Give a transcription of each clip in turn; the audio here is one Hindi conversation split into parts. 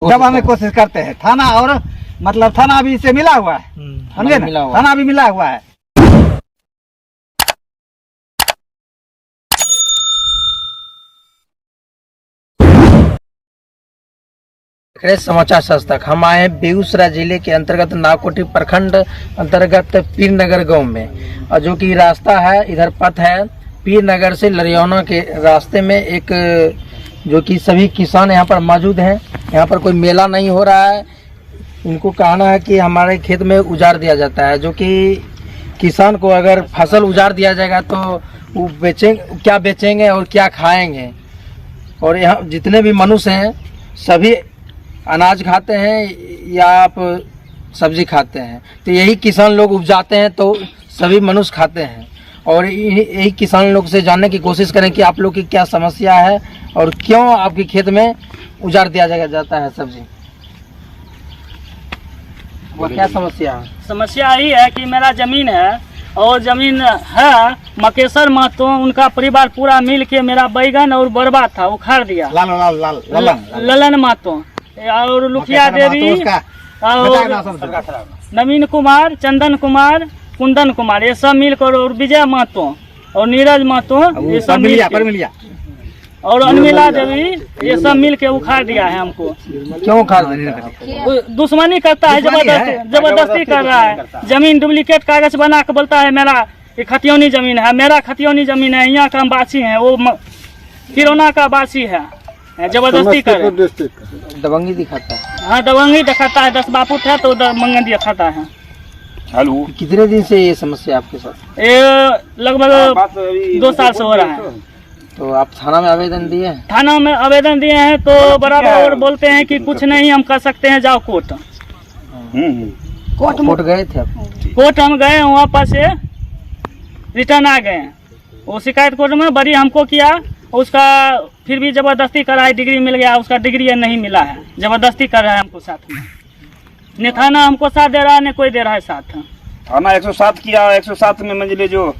जब हमें कोशिश करते हैं थाना, और मतलब थाना भी इससे मिला हुआ है, समझे ना, थाना भी मिला हुआ है। समाचार संस्थक हम आए हैं बेगूसराय जिले के अंतर्गत नावकोठी प्रखंड अंतर्गत पीरनगर गांव में, और जो कि रास्ता है इधर पथ है पीरनगर से लरियाना के रास्ते में एक, जो कि सभी किसान यहाँ पर मौजूद हैं। यहाँ पर कोई मेला नहीं हो रहा है। इनको कहना है कि हमारे खेत में उजाड़ दिया जाता है, जो कि किसान को अगर फसल उजाड़ दिया जाएगा तो वो बेचेंगे, क्या बेचेंगे और क्या खाएंगे। और यहाँ जितने भी मनुष्य हैं सभी अनाज खाते हैं या आप सब्जी खाते हैं, तो यही किसान लोग उपजाते हैं तो सभी मनुष्य खाते हैं। और यही किसान लोग से जानने की कोशिश करें कि आप लोग की क्या समस्या है और क्यों आपके खेत में उजाड़ दिया जाता है सब्जी। वो क्या समस्या है? समस्या यही है कि मेरा जमीन है, और जमीन है मकेसर महतो, उनका परिवार पूरा मिल के मेरा बैगन और बर्बाद था उखाड़ दिया। ललन महतो और लुखिया देवी और नवीन कुमार, चंदन कुमार, कुंदन कुमार, ये सब मिलकर, और विजय महतो और नीरज महतो, ये सब मिल और अनमिला देवी, ये सब मिल के उखाड़ दिया है हमको। क्यों उखाड़ दिया? दुश्मनी करता है, जबरदस्ती कर रहा है। जमीन डुप्लीकेट कागज बना के बोलता है मेरा ये खतियोनी जमीन है, मेरा खतियोनी जमीन है, यहाँ का बासी है, वो किरोना का बासी है, जबरदस्ती कर दबंगी दिखाता है। हाँ दबंगी दिखाता है, 10 बापू था तो दबंगी दिखाता है। हेलो, कितने दिन से ये समस्या आपके साथ? ये लगभग 2 साल से हो रहा है। तो आप थाना में आवेदन दिए? थाना में आवेदन दिए हैं तो बराबर और बोलते हैं कि कुछ नहीं हम कर सकते हैं, जाओ कोर्ट। कोर्ट गए थे आप? कोर्ट हम गए, वहाँ पर से रिटर्न आ गए। वो शिकायत कोर्ट में बड़ी हमको किया, उसका फिर भी जबरदस्ती कर रहा है, डिग्री मिल गया, उसका डिग्री नहीं मिला है, जबरदस्ती कर रहा है हमको साथ में। न थाना हमको साथ दे रहा है, न कोई दे रहा है साथ। थाना 107 किया, 107 में मंजिले जो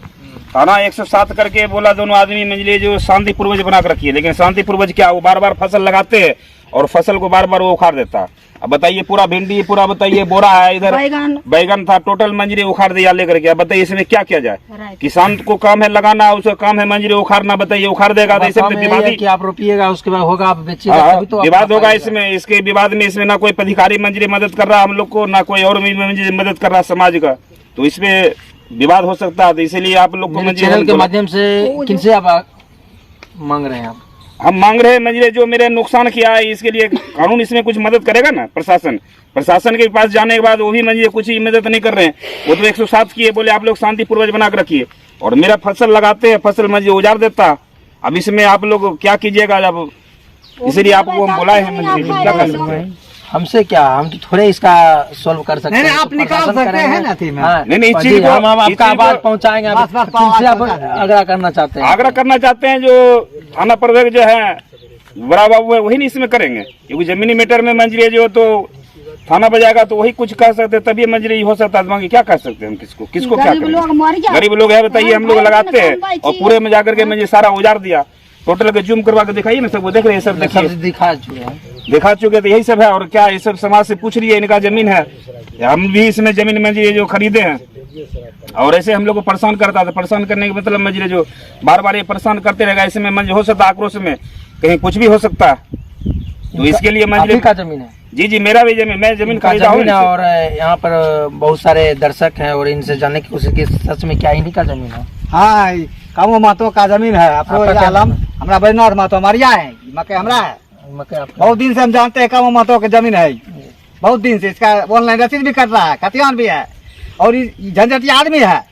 थाना 107 करके बोला दोनों आदमी मंजिले जो शांति पूर्वज बना कर रखी है, लेकिन शांति पूर्वज क्या, वो बार बार फसल लगाते हैं और फसल को बार बार वो उखाड़ देता। अब बताइए पूरा भिंडी, पूरा बताइए बोरा है, इधर बैगन था, टोटल मंजरे उखाड़ दिया लेकर के। अब बताइए इसमें क्या किया जाए? किसान को काम है लगाना, उसका काम है मंजरे उखाड़ना। बताइए उखाड़ देगा तो इसमें विवाद कि आप रोपिएगा, उसके बाद होगा आप बेचिएगा, तो विवाद होगा इसमें। इसके विवाद में इसमें ना कोई अधिकारी मंजरे मदद कर रहा हम लोग को, ना कोई और मंजरे मदद कर रहा समाज का, तो इसमें विवाद हो सकता है। तो इसीलिए आप लोग को चैनल के माध्यम से किनसे आप मांग रहे हैं? हम मांग रहे हैं मंजरे जो मेरे नुकसान किया है, इसके लिए कानून इसमें कुछ मदद करेगा ना। प्रशासन के पास जाने के बाद वो भी मंजरे कुछ ही मदद नहीं कर रहे हैं। वो तो 107 किए, बोले आप लोग शांति पूर्वज बना कर रखिए, और मेरा फसल लगाते हैं, फसल मंजरे उजाड़ देता। अब इसमें आप लोग क्या कीजिएगा? जब इसलिए आपको हम बुलाए हैं मंजरे, क्या कर सकते हैं? हमसे क्या, हम तो थोड़े इसका सॉल्व कर सकते हैं। आप निकाल सकते हैं ना थी में। नहीं, इस चीज हम आपका आवाज पहुंचाएंगे। किनसे आप आग्रह करना चाहते हैं? आग्रह करना चाहते हैं जो थाना प्रभारी जो है बड़ा बाबू है, वही नहीं इसमें करेंगे, क्योंकि जमीनी मैटर में मंजरी जो तो थाना बजाएगा तो वही कुछ कह सकते, तभी मंजरी हो सकता है। क्या कह सकते हैं हम? किसको क्या करें? गरीब लोग है, बताइए। हम लोग लगाते हैं और पूरे में जाकर के मंजरी सारा उजाड़ दिया। टोटल के जूम करवा के दिखाइए ना, सब वो देख रहे हैं, सब देखिए, दिखा चुके। तो यही सब है, और क्या ये सब समाज से पूछ रही है, इनका जमीन है, हम भी इसमें जमीन मंजरी जो खरीदे हैं, और ऐसे हम लोग को परेशान करता था। परेशान करने का मतलब मंजरी जो बार बार ये परेशान करते रहेगा, इसमें मंजरी हो सकता है, आक्रोश में कहीं कुछ भी हो सकता है। तो इसके लिए मंजरी का जमीन है? जी, मेरा भी जमीन, मैं जमीन खरीदा हूँ। और यहाँ पर बहुत सारे दर्शक हैं और इनसे जानने की कोशिश की, सच में क्या इन्हीं का जमीन है? हाँ, कामो महतो का जमीन है। आलम हमारा बैजनाथ महतो हमारिया है, मकई हमारा है। बहुत दिन से हम जानते हैं कामो महतो की जमीन है, बहुत दिन से। इसका ऑनलाइन रसीद भी कर रहा है, खतियान भी है, और झंझटिया आदमी है।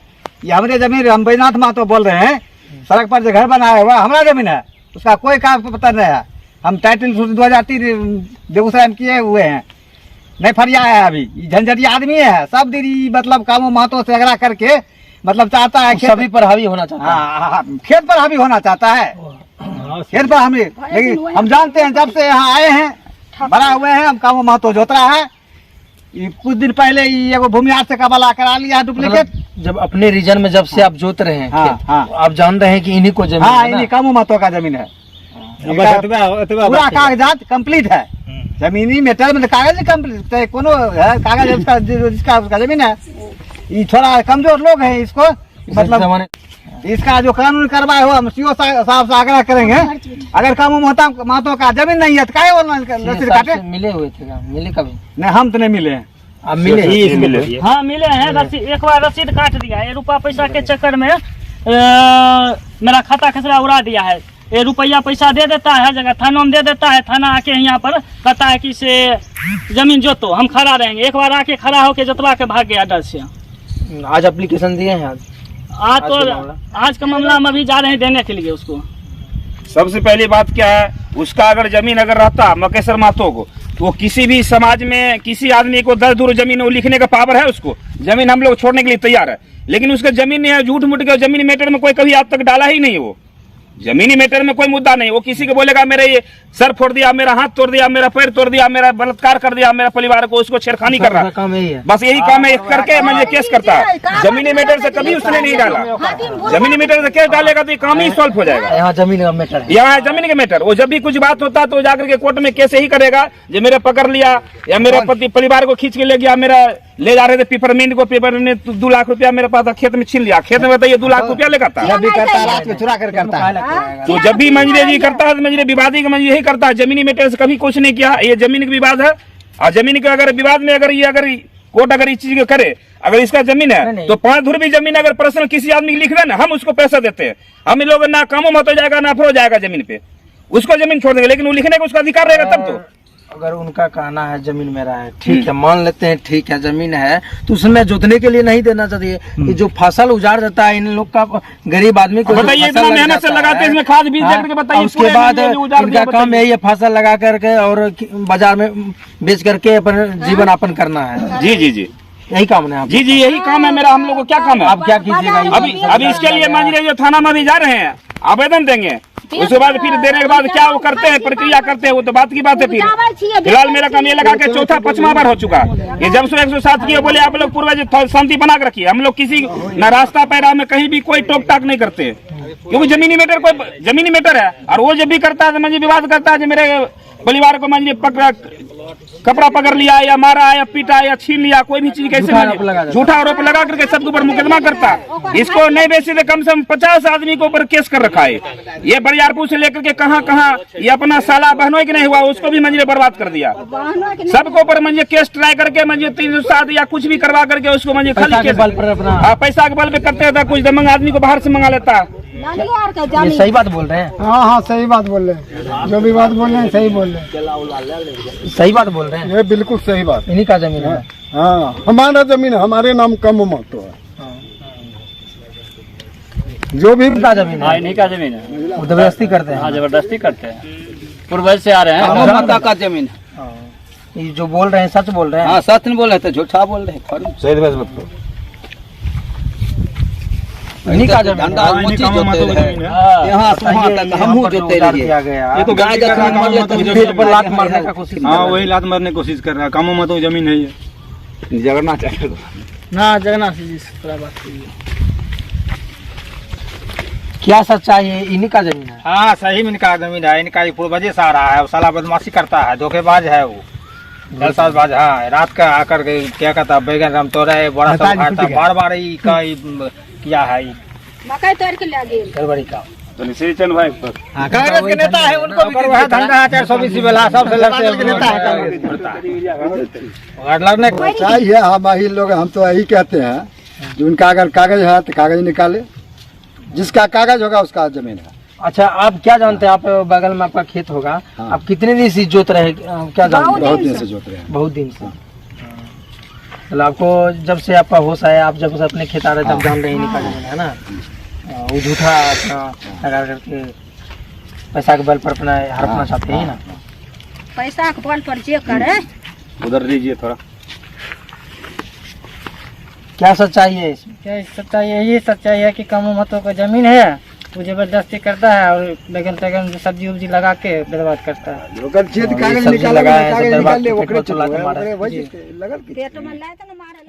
ये हमारे जमीन, हम बैजनाथ महतो बोल रहे हैं, सड़क पर जो घर बनाया हुआ हमारा जमीन है, उसका कोई कागज पत्र नहीं है। हम टाइटल 2003 बेगूसराय में किए हुए हैं, नहीं फरिया है अभी। झंझटिया आदमी है, सब दिन मतलब कामो महतो से झगड़ा करके मतलब चाहता है सभी पर हावी होना चाहता है। खेत पर हावी होना चाहता है, खेत पर हमें। लेकिन हम जानते हैं जब से यहाँ आए हैं, बड़ा हुए हैं, हम कामो महतो जोतरा है। कुछ दिन पहले ये भूमिहार से कबला करा लिया डुप्लीकेट। जब अपने रीजन में जब से आप जोत रहे हैं, आप जान रहे हैं कि इन्हीं को जमीन है? हाँ, इन्हीं कामो महतो का जमीन है, पूरा कागजात कंप्लीट है। जमीनी मेटर में कागज कंप्लीट कोनो है, कागज उसका जिसका उसका जमीन है। ये थोड़ा कमजोर लोग हैं, इसको मतलब इसका जो कानून करवाए हो हम सीओ साहब से आग्रह करेंगे। अगर कामू महतो का जमीन नहीं है तो काहे ऑनलाइन रसीद काटे? मिले हुए थे क्या? मिले कभी? नहीं, हम तो नहीं मिले हैं। आप मिले? हाँ मिले हैं, एक बार रसीद काट दिया है, रुपया पैसा के चक्कर में मेरा खाता खसरा उड़ा दिया है। ये रुपया पैसा दे देता है, जगह थाना में दे देता है, थाना आके यहाँ पर कहता है कि से जमीन जोतो, हम खड़ा रहेंगे। एक बार आके खड़ा होके जोतवा के भाग गया डर से। आज एप्लीकेशन दिए हैं? आज का मामला हम अभी जा रहे हैं देने के लिए उसको। सबसे पहली बात क्या है, उसका अगर जमीन अगर रहता मकेसर महतो को, तो वो किसी भी समाज में किसी आदमी को 10 दूर जमीन वो लिखने का पावर है, उसको जमीन हम लोग छोड़ने के लिए तैयार है। लेकिन उसका जमीन नहीं है, झूठ मूठ के जमीन मैटर में कोई कभी आज तक डाला ही नहीं। वो जमीनी मैटर में कोई मुद्दा नहीं। वो किसी को बोलेगा मेरे ये सर फोड़ दिया, मेरा हाथ तोड़ दिया, मेरा पैर तोड़ दिया, मेरा बलात्कार कर दिया, मेरा परिवार को, उसको छेड़खानी कर रहा है, काम यही है। बस यही काम है करके मुझे केस करता है। जमीनी मैटर से कभी उसने नहीं डाला। जमीनी मैटर से केस डालेगा तो ये काम ही सॉल्व हो जाएगा। यहाँ जमीन का मैटर है, यहाँ जमीन का मैटर। वो जब भी कुछ बात होता है तो जाकर के कोर्ट में केस यही करेगा, जो मेरे पकड़ लिया या मेरे पति परिवार को खींच के ले गया, मेरा ले जा रहे थे पेपरमिंट को, पेपरमिंट 2 लाख रुपया मेरे पास खेत में छीन लिया। खेत में बताइए 2 लाख रुपया लेगा था। जब भी करता है रात में चुरा कर करता है। तो जब भी मंजरे जी करता है तो मंजरे विवादी का मंजरे यही करता है। जमीनी मैटर से कभी कुछ नहीं किया। ये जमीन का विवाद है, और जमीन के अगर विवाद में अगर कोर्ट अगर इस चीज को करे, अगर इसका जमीन है तो 5 धुर भी जमीन अगर पर्सनल किसी आदमी की लिख रहे ना, हम उसको पैसा देते हैं। हम लोग ना कामों में हो जाएगा ना हो जाएगा जमीन पे, उसको जमीन छोड़ देंगे, लेकिन वो लिखने का उसका अधिकार रहेगा तब तो। अगर उनका कहना है जमीन मेरा है, ठीक है, मान लेते हैं, ठीक है जमीन है, तो उसमें जोतने के लिए नहीं देना चाहिए। ये जो फसल उजाड़ जाता है इन लोग का, गरीब आदमी को बताइए, इतना मेहनत से लगाते हैं, इसमें खाद बीज देकर के बताइए। उसके बाद इनका काम यही है फसल लगा करके और बाजार में बेच करके अपन जीवन यापन करना है। जी जी जी, यही काम है। जी जी, यही काम है मेरा। हम लोग को क्या काम है? आप क्या कीजिएगा? अभी इसके लिए मान लीजिए जो थाना में भी जा रहे हैं, आवेदन देंगे, उसके बाद फिर देने के बाद क्या वो करते हैं, प्रक्रिया करते हैं, वो तो बात की बात है। फिर फिलहाल मेरा काम ये लगा के 4-5वां बार हो चुका है। ये जब से 107 किए बोले आप लोग पूर्वज शांति बना के रखिए। हम लोग किसी न रास्ता पैरा में कहीं भी कोई टोक टाक नहीं करते, क्योंकि जमीनी मैटर कोई जमीनी मैटर है। और वो जब भी करता है मुझे विवाद करता है, मेरे परिवार को मुझे कपड़ा पकड़ लिया या मारा या पीटा या छीन लिया, कोई भी चीज कैसे झूठा आरोप लगा करके सबके ऊपर मुकदमा करता है। इसको नहीं बेचे तो कम से कम 50 आदमी के ऊपर केस कर रखा है। ये बरियारपुर से लेकर के कहाँ ये अपना साला बहनों की नहीं हुआ, उसको भी मंजिले बर्बाद कर दिया। सबके ऊपर मंजिले केस ट्राई करके मंजिले 307 या कुछ भी करवा करके उसको मंजिले खाली पैसा के बल पे करते था। कुछ दमंग आदमी को बाहर से मंगा लेता। ये सही बात बोल रहे हैं? हाँ सही बात बोल रहे हैं, जो भी बात बोल रहे हैं सही बोल रहे हैं। सही बात बोल रहे हैं, ये बिल्कुल सही बात। इन्हीं का जमीन है। हाँ, हमारा जमीन है, हमारे नाम कम महतो है। जो भी जमीन है इन्हीं का जमीन है। वो जबरदस्ती करते हैं। हाँ जबरदस्ती करते हैं, पूर्वज से आ रहे हैं। माता का जमीन है। ये जो बोल रहे हैं सच बोल रहे हैं? हाँ सच नहीं बोल रहे थे, झूठा बोल रहे हैं। इन्हीं का जमीन ये तो गाय पर लात मारने का कोशिश। हाँ वही लात मारने की कोशिश कर रहा है। कामों में तो जमीन है ये, जगना चाहिए ना जगना से थोड़ा बात कीजिए। क्या सच्चाई है? इन्हीं का जमीन है? हाँ सही में इनका जमीन है। इनका पूर्वजे से आ रहा है, साला बदमाशी करता है, धोखेबाज है वो, जलसाबाज। हाँ रात का आकर क्या कहता बैगन राम तोड़ा बड़ा सब खाता, बार ही का किया है मकई तोड़ के ले गए गड़बड़ी का। भाई कांग्रेस के नेता है, उनको भी धंधा 420 वाला सबसे लड़ते नेता है कांग्रेस। लड़ने चाहिए। हम ही लोग हम तो यही कहते हैं, जो उनका अगर कागज है तो कागज निकाले, जिसका कागज होगा उसका जमीन है। अच्छा आप क्या जानते हैं? आप बगल में आपका खेत होगा, हाँ। आप कितने दिन से जोत रहे, क्या जानते हैं? बहुत दिन से जोत रहे हैं। बहुत दिन से। मतलब आपको जब से आपका होश आया, आप जब से अपने खेत आ रहे तब जान रहे हैं इन्हीं का जमीन है ना? वो झूठा अपना लगा करके पैसा के बल पर अपना हड़पना चाहते हैं ना? पैसा के बल पर जे करे। उधर लीजिए थोड़ा। क्या सच्चाई है इसमें? क्या सच्चाई है? ये सच्चाई है कि कामों महतो का जमीन है, वो जबरदस्ती करता है और लगन तगन सब्जी उब्जी लगा के बर्बाद करता है। ओकर खेत कागज सब्जी निकाले, लगाया है, कागज सब निकाल ले, बर्बाद ओकरे पेट में चला के मारा है। वही लगल पेट में लाए तो न मारे।